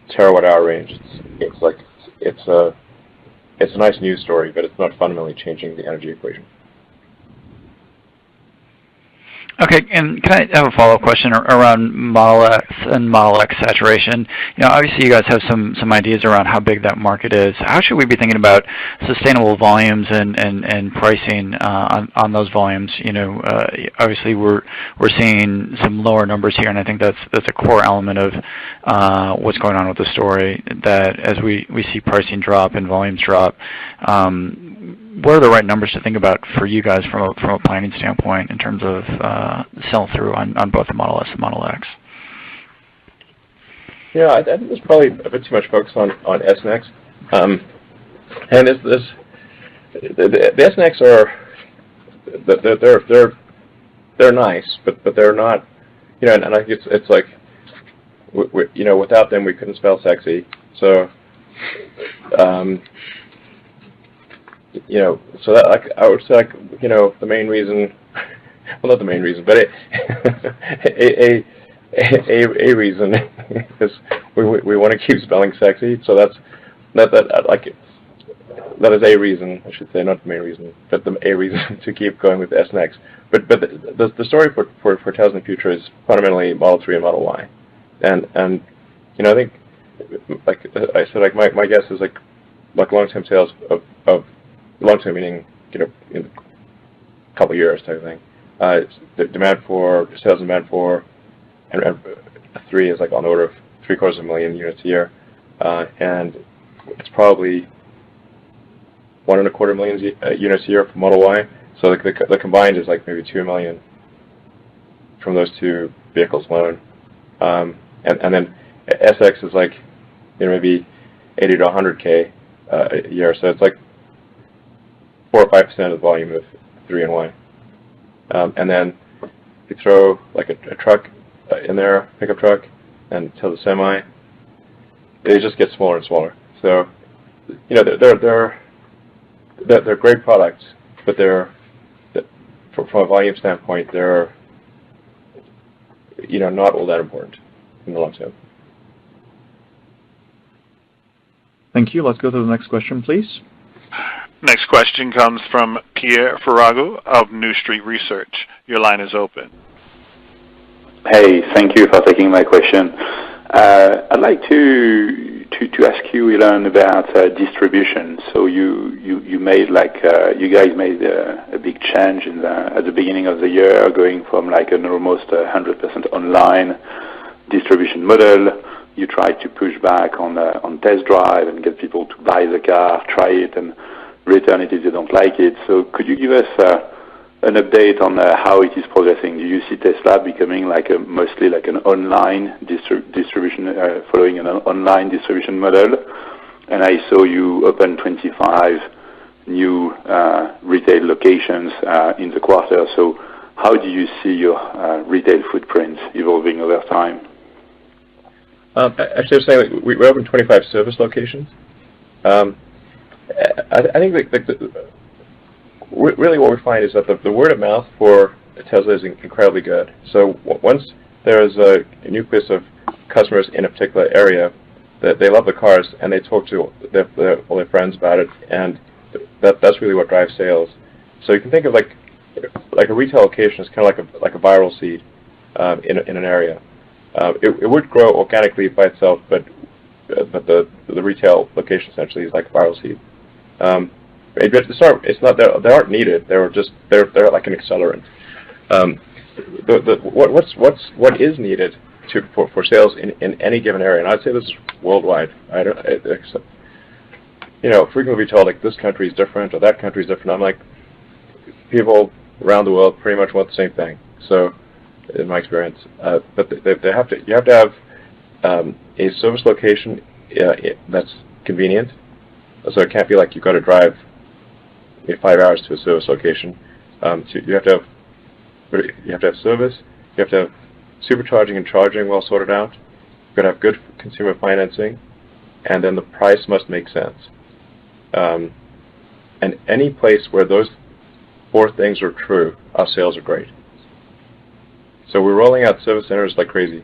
terawatt hour range, it's a nice news story, but it's not fundamentally changing the energy equation. Okay, and can I have a follow-up question around Model X and Model X saturation? Obviously you guys have some ideas around how big that market is. How should we be thinking about sustainable volumes and pricing on those volumes? Obviously we're seeing some lower numbers here, and I think that's a core element of what's going on with the story. That as we see pricing drop and volumes drop, what are the right numbers to think about for you guys from a planning standpoint in terms of sell-through on both the Model S and Model X? Yeah, I think there's probably a bit too much focus on S and X. And the S and X are they're nice, but they're not. And I think it's like without them we couldn't spell sexy. So. So that I would say the main reason, well, not the main reason, but a reason is we want to keep spelling sexy. So that is a reason, I should say, not the main reason, but a reason to keep going with S and X. But the story for Tesla in the future is fundamentally Model 3 and Model Y, and I think like I said, my guess is like long-term sales of long-term meaning, in a couple of years type of thing. The sales and demand for, and 3 is like on the order of 750,000 units a year, and it's probably 1.25 million units a year for Model Y. So like the combined is like maybe 2 million from those two vehicles alone, and then SX is like maybe 80 to 100K a year. So it's like 4 or 5% of the volume of 3 and Y. And then you throw like a truck in there, pickup truck, and Tesla Semi, it just gets smaller and smaller. So, they're great products, but from a volume standpoint, they're not all that important in the long term. Thank you. Let's go to the next question, please. Next question comes from Pierre Ferragu of New Street Research. Your line is open. Hey, thank you for taking my question. I'd like to ask you, Elon, about distribution. So you guys made a big change at the beginning of the year, going from like an almost 100% online distribution model. You tried to push back on test drive and get people to buy the car, try it, and return it if they don't like it. So could you give us an update on how it is progressing? Do you see Tesla becoming mostly like an online distribution, following an online distribution model? And I saw you open 25 new retail locations in the quarter. So how do you see your retail footprint evolving over time? Actually, I was saying we opened 25 service locations. I think really what we find is that the word of mouth for Tesla is incredibly good. So once there's a nucleus of customers in a particular area, that they love the cars and they talk to all their friends about it, and that's really what drives sales. So you can think of like a retail location is kind of like a viral seed in an area. It would grow organically by itself, but the retail location essentially is like a viral seed. It's not they aren't needed. They're like an accelerant. What is needed for sales in any given area, and I'd say this is worldwide. Frequently told like this country is different or that country is different. I'm like, people around the world pretty much want the same thing. So, in my experience, but you have to have a service location that's convenient. So it can't be like you've got to drive 5 hours to a service location. So you have to have service. You have to have supercharging and charging well sorted out. You've got to have good consumer financing, and then the price must make sense. And any place where those 4 things are true, our sales are great. So we're rolling out service centers like crazy.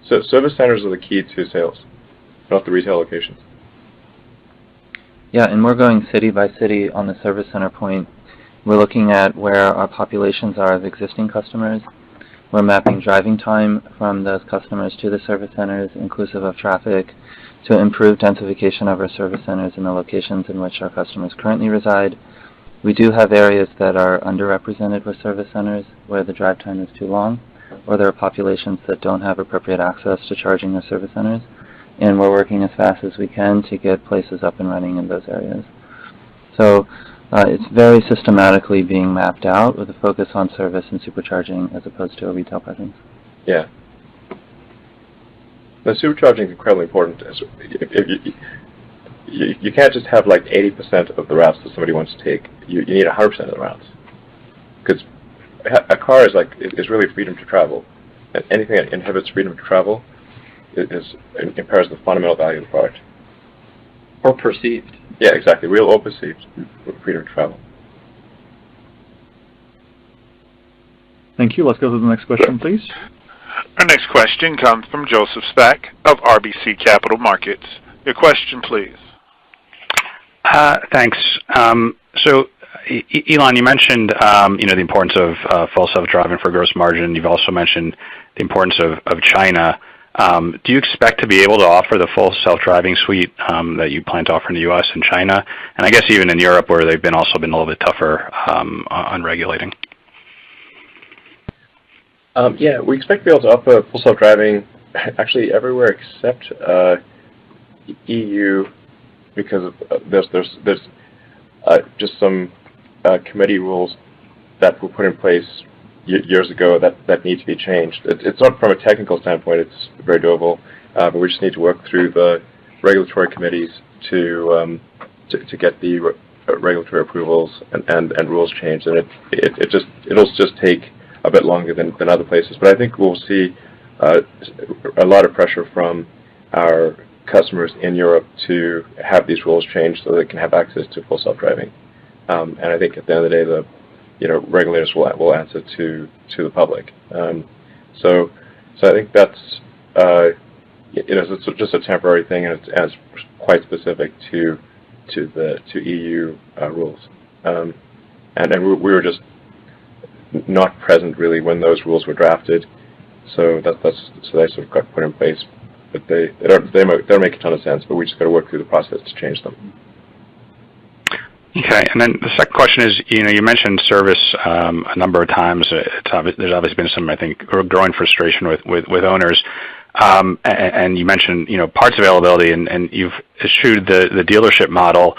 So service centers are the key to sales, not the retail locations. Yeah, and we're going city by city on the service center point. We're looking at where our populations are of existing customers. We're mapping driving time from those customers to the service centers, inclusive of traffic, to improve densification of our service centers in the locations in which our customers currently reside. We do have areas that are underrepresented with service centers where the drive time is too long, or there are populations that don't have appropriate access to charging their service centers, and we're working as fast as we can to get places up and running in those areas. So it's very systematically being mapped out with a focus on service and supercharging as opposed to a retail presence. Yeah. The supercharging is incredibly important. You can't just have like 80% of the routes that somebody wants to take. You need 100% of the routes, because a car is really freedom to travel, and anything that inhibits freedom to travel impairs the fundamental value of the product. Or perceived. Yeah, exactly. Real or perceived freedom to travel. Thank you. Let's go to the next question, please. Our next question comes from Joseph Spak of RBC Capital Markets. Your question, please. Thanks. So, Elon, you mentioned the importance of full self-driving for gross margin. You've also mentioned the importance of China. Do you expect to be able to offer the full self-driving suite that you plan to offer in the U.S. and China, and I guess even in Europe, where they've also been a little bit tougher on regulating? Yeah, we expect to be able to offer full self-driving actually everywhere except EU, because there's just some committee rules that were put in place years ago that need to be changed. It's not from a technical standpoint; it's very doable, but we just need to work through the regulatory committees to get the regulatory approvals and rules changed, and it'll just take a bit longer than other places. But I think we'll see a lot of pressure from our customers in Europe to have these rules changed so they can have access to full self-driving. And I think at the end of the day, the regulators will answer to the public. So I think that's it's just a temporary thing, and it's quite specific to EU rules. And we were just not present really when those rules were drafted, so they sort of got put in place. But they don't make a ton of sense. But we just got to work through the process to change them. Okay, and then the second question is, you mentioned service a number of times. There's obviously been some, I think, growing frustration with owners, and you mentioned parts availability, and you've eschewed the dealership model.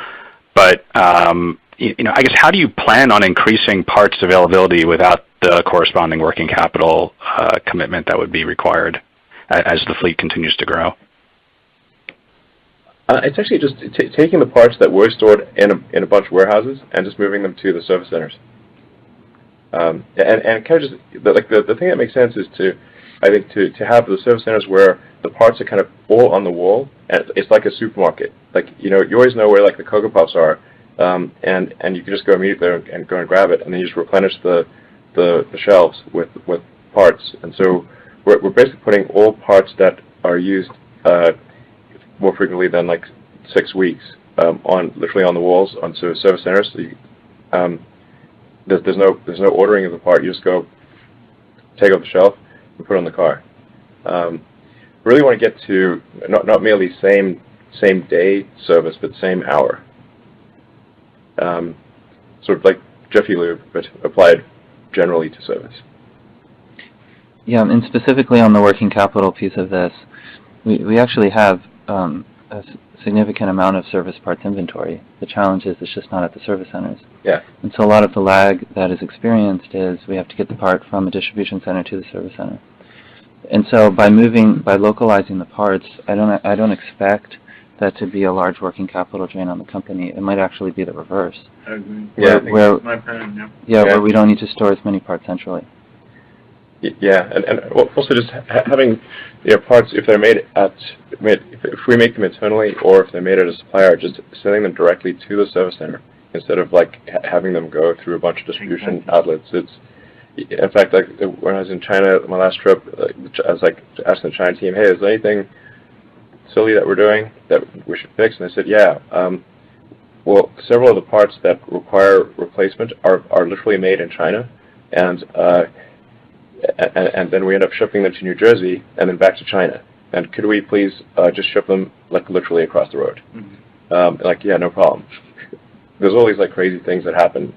But I guess, how do you plan on increasing parts availability without the corresponding working capital commitment that would be required as the fleet continues to grow? It's actually just taking the parts that were stored in a bunch of warehouses and just moving them to the service centers. And kind of just the thing that makes sense is to have the service centers where the parts are kind of all on the wall, and it's like a supermarket. You always know where the Cocoa Puffs are, and you can just go immediately there and go and grab it, and then you just replenish the shelves with parts. And so we're basically putting all parts that are used more frequently than 6 weeks literally on the walls on service centers. So there's no ordering of the part. You just go take off the shelf and put it on the car. We really want to get to not merely same day service, but same hour. Sort of like Jiffy Lube, but applied generally to service. Yeah, and specifically on the working capital piece of this, we actually have a significant amount of service parts inventory. The challenge is it's just not at the service centers. Yeah. And so a lot of the lag that is experienced is we have to get the part from a distribution center to the service center. And so by localizing the parts, I don't expect that to be a large working capital drain on the company. It might actually be the reverse. I agree. Where my opinion, where we don't need to store as many parts centrally. Yeah, and also just having parts, if they're if we make them internally or if they're made at a supplier, just sending them directly to the service center instead of having them go through a bunch of distribution outlets. In fact, when I was in China, my last trip, I was asking the China team, "Hey, is there anything silly that we're doing that we should fix?" And they said, "Yeah, well, several of the parts that require replacement are literally made in China, and then we end up shipping them to New Jersey and then back to China. And could we please just ship them like literally across the road? Mm-hmm. Like, yeah, no problem. There's all these like crazy things that happen.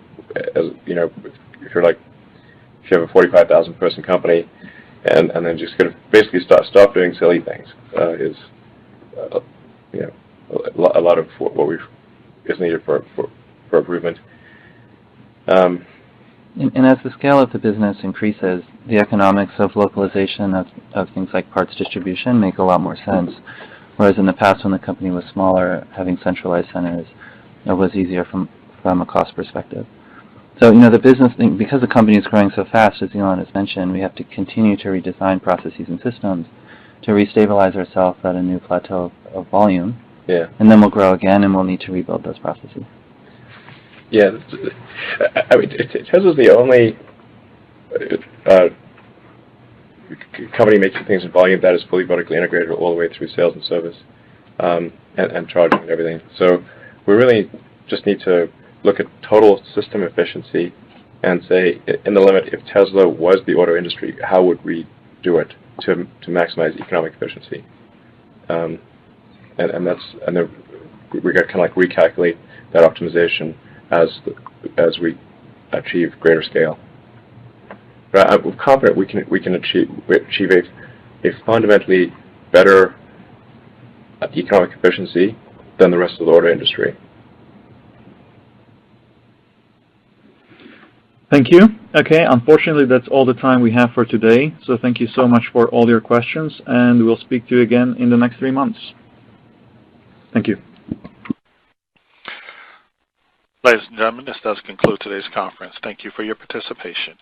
As you know, if you have a 45,000 person company, and then just kind of basically stop doing silly things is a lot of what is needed for improvement. And as the scale of the business increases, the economics of localization of things like parts distribution make a lot more sense. Whereas in the past, when the company was smaller, having centralized centers was easier from a cost perspective. So, the business thing, because the company is growing so fast, as Elon has mentioned, we have to continue to redesign processes and systems to restabilize ourselves at a new plateau of volume. Yeah. And then we'll grow again, and we'll need to rebuild those processes. Yeah, I mean, Tesla's the only company making things in volume that is fully vertically integrated all the way through sales and service, and charging and everything. So we really just need to look at total system efficiency and say, in the limit, if Tesla was the auto industry, how would we do it to maximize economic efficiency? And then we got to kind of like recalculate that optimization as we achieve greater scale. But I'm confident we can achieve a fundamentally better economic efficiency than the rest of the auto industry. Thank you. Okay, unfortunately that's all the time we have for today. So thank you so much for all your questions, and we'll speak to you again in the next 3 months. Thank you. Ladies and gentlemen, this does conclude today's conference. Thank you for your participation.